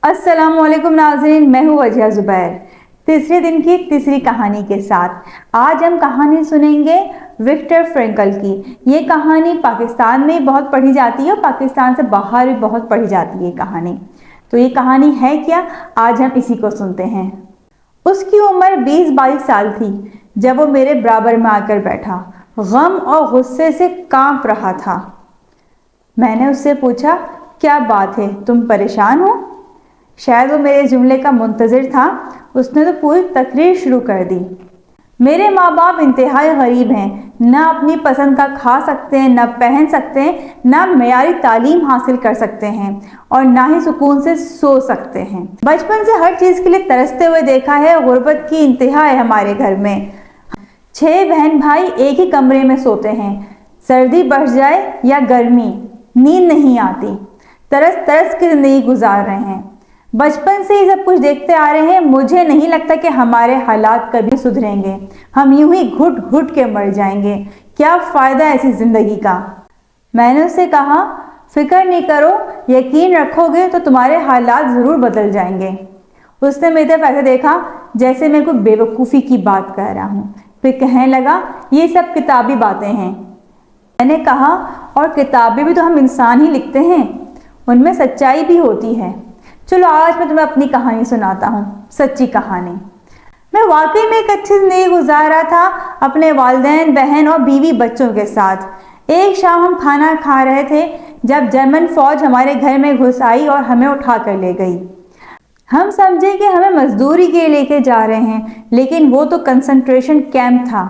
अस्सलाम वालेकुम नाज़रीन, मैं हूँ वजिया ज़ुबैर। तीसरे दिन की तीसरी कहानी के साथ आज हम कहानी सुनेंगे विक्टर फ्रैंकल की। ये कहानी पाकिस्तान में बहुत पढ़ी जाती है और पाकिस्तान से बाहर भी बहुत पढ़ी जाती है कहानी। तो ये कहानी है क्या, आज हम इसी को सुनते हैं। उसकी उम्र 20-22 साल थी जब वो मेरे बराबर में आकर बैठा, गम और गुस्से से कांप रहा था। मैंने उससे पूछा, क्या बात है, तुम परेशान हो? शायद वो मेरे जुमले का मुंतज़िर था। उसने तो पूरी तकरीर शुरू कर दी। मेरे माँ बाप इंतहाई गरीब हैं, ना अपनी पसंद का खा सकते हैं, ना पहन सकते हैं, ना मयारी तालीम हासिल कर सकते हैं और ना ही सुकून से सो सकते हैं। बचपन से हर चीज़ के लिए तरसते हुए देखा है। गुर्बत की इंतहा है हमारे घर में। 6 बहन भाई एक ही कमरे में सोते हैं। सर्दी बढ़ जाए या गर्मी, नींद नहीं आती। तरस तरस की ज़िंदगी गुजार रहे हैं। बचपन से ही सब कुछ देखते आ रहे हैं। मुझे नहीं लगता कि हमारे हालात कभी सुधरेंगे। हम यूं ही घुट घुट के मर जाएंगे। क्या फ़ायदा ऐसी ज़िंदगी का? मैंने उससे कहा, फिक्र नहीं करो, यकीन रखोगे तो तुम्हारे हालात ज़रूर बदल जाएंगे। उसने मेरी तरफ ऐसे देखा जैसे मैं कोई बेवकूफ़ी की बात कह रहा हूँ। फिर कहने लगा, ये सब किताबी बातें हैं। मैंने कहा, और किताबें भी तो हम इंसान ही लिखते हैं, उनमें सच्चाई भी होती है। चलो आज मैं तुम्हें अपनी कहानी सुनाता हूँ, सच्ची कहानी। मैं वाकई में एक अच्छी जिंदगी गुजार रहा था अपने वालिदैन, बहन और बीवी बच्चों के साथ। एक शाम हम खाना खा रहे थे जब जर्मन फौज हमारे घर में घुस आई और हमें उठा कर ले गई। हम समझे कि हमें मजदूरी के लेके जा रहे हैं, लेकिन वो तो कंसंट्रेशन कैंप था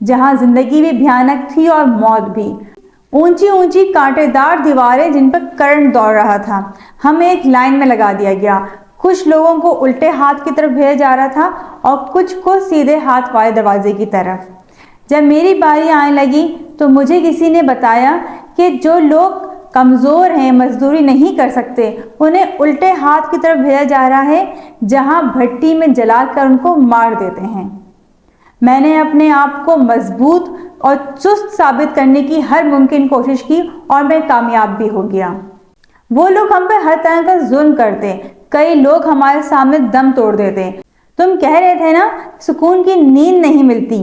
जहाँ जिंदगी भी भयानक थी और मौत भी। ऊंची ऊंची कांटेदार दीवारें जिन पर करंट दौड़ रहा था। हमें एक लाइन में लगा दिया गया। कुछ लोगों को उल्टे हाथ की तरफ भेजा जा रहा था और कुछ को सीधे हाथ वाले दरवाजे की तरफ। जब मेरी बारी आने लगी तो मुझे किसी ने बताया कि जो लोग कमज़ोर हैं, मजदूरी नहीं कर सकते, उन्हें उल्टे हाथ की तरफ भेजा जा रहा है जहां भट्टी में जलाकर उनको मार देते हैं। मैंने अपने आप को मजबूत और चुस्त साबित करने की हर मुमकिन कोशिश की और मैं कामयाब भी हो गया। वो लोग हम पे हर तरह का जुल्म करते, कई लोग हमारे सामने दम तोड़ देते। तुम कह रहे थे ना, सुकून की नींद नहीं मिलती।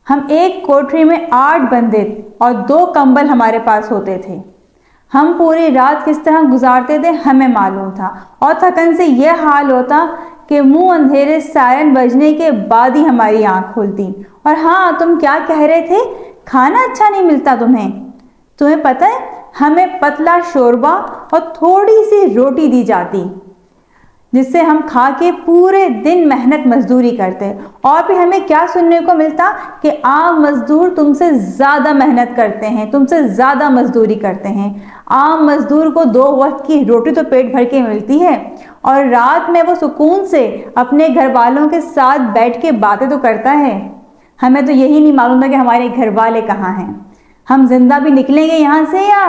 हम एक कोठरी में 8 बंदे और 2 कंबल हमारे पास होते थे। हम पूरी रात किस तरह गुजारते थे हमें मालूम था और थकन से यह हाल होता कि मुंह अंधेरे सायरन बजने के बाद ही हमारी आंख खुलती। और हाँ, तुम क्या कह रहे थे, खाना अच्छा नहीं मिलता तुम्हें? तुम्हें पता है, हमें पतला शोरबा और थोड़ी सी रोटी दी जाती जिससे हम खा के पूरे दिन मेहनत मजदूरी करते। और फिर हमें क्या सुनने को मिलता कि आम मजदूर तुमसे ज़्यादा मेहनत करते हैं, तुमसे ज़्यादा मजदूरी करते हैं। आम मजदूर को 2 वक्त की रोटी तो पेट भर के मिलती है और रात में वो सुकून से अपने घर वालों के साथ बैठ के बातें तो करता है। हमें तो यही नहीं मालूम था कि हमारे घर वाले कहाँ हैं। हम जिंदा भी निकलेंगे यहाँ से या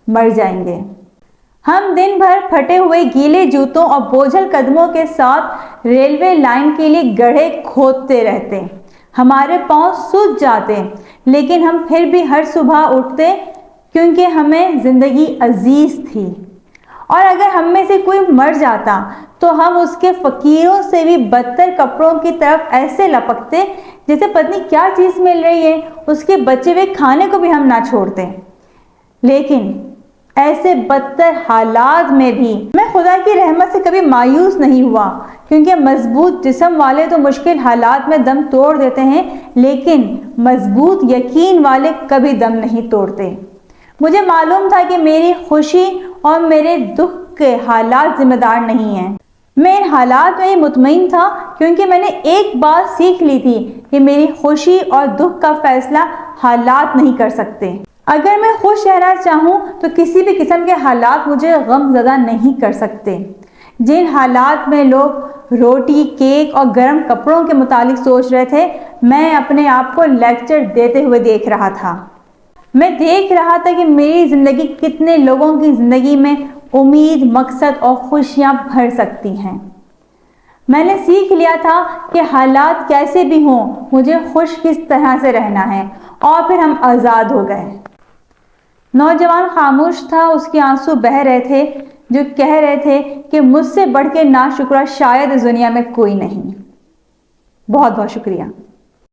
मर जाएंगे। हम दिन भर फटे हुए गीले जूतों और बोझल कदमों के साथ रेलवे लाइन के लिए गड्ढे खोदते रहते। हमारे पांव सूज जाते, लेकिन हम फिर भी हर सुबह उठते क्योंकि हमें जिंदगी अजीज थी। और अगर हम में से कोई मर जाता तो हम उसके फकीरों से भी बदतर कपड़ों की तरफ ऐसे लपकते जैसे पत्नी क्या चीज़ मिल रही है, उसके बचे हुए खाने को भी हम ना छोड़ते। लेकिन ऐसे बदतर हालात में भी मैं खुदा की रहमत से कभी मायूस नहीं हुआ, क्योंकि मजबूत जिस्म वाले तो मुश्किल हालात में दम तोड़ देते हैं, लेकिन मजबूत यकीन वाले कभी दम नहीं तोड़ते। मुझे मालूम था कि मेरी खुशी और मेरे दुख के हालात जिम्मेदार नहीं हैं। मैं इन हालात में मुतमईन था क्योंकि मैंने एक बात सीख ली थी कि मेरी खुशी और दुख का फैसला हालात नहीं कर सकते। अगर मैं खुश रहना चाहूँ तो किसी भी किस्म के हालात मुझे गमज़दा नहीं कर सकते। जिन हालात में लोग रोटी, केक और गर्म कपड़ों के मुतालिक सोच रहे थे, मैं अपने आप को लेक्चर देते हुए देख रहा था। मैं देख रहा था कि मेरी ज़िंदगी कितने लोगों की ज़िंदगी में उम्मीद, मकसद और खुशियाँ भर सकती हैं। मैंने सीख लिया था कि हालात कैसे भी हों, मुझे खुश किस तरह से रहना है, और फिर हम आज़ाद हो गए। नौजवान खामोश था, उसके आंसू बह रहे थे। جو کہہ رہے تھے کہ مجھ سے بڑھ کے ناشکرا شاید اس دنیا میں کوئی نہیں۔ بہت بہت شکریہ۔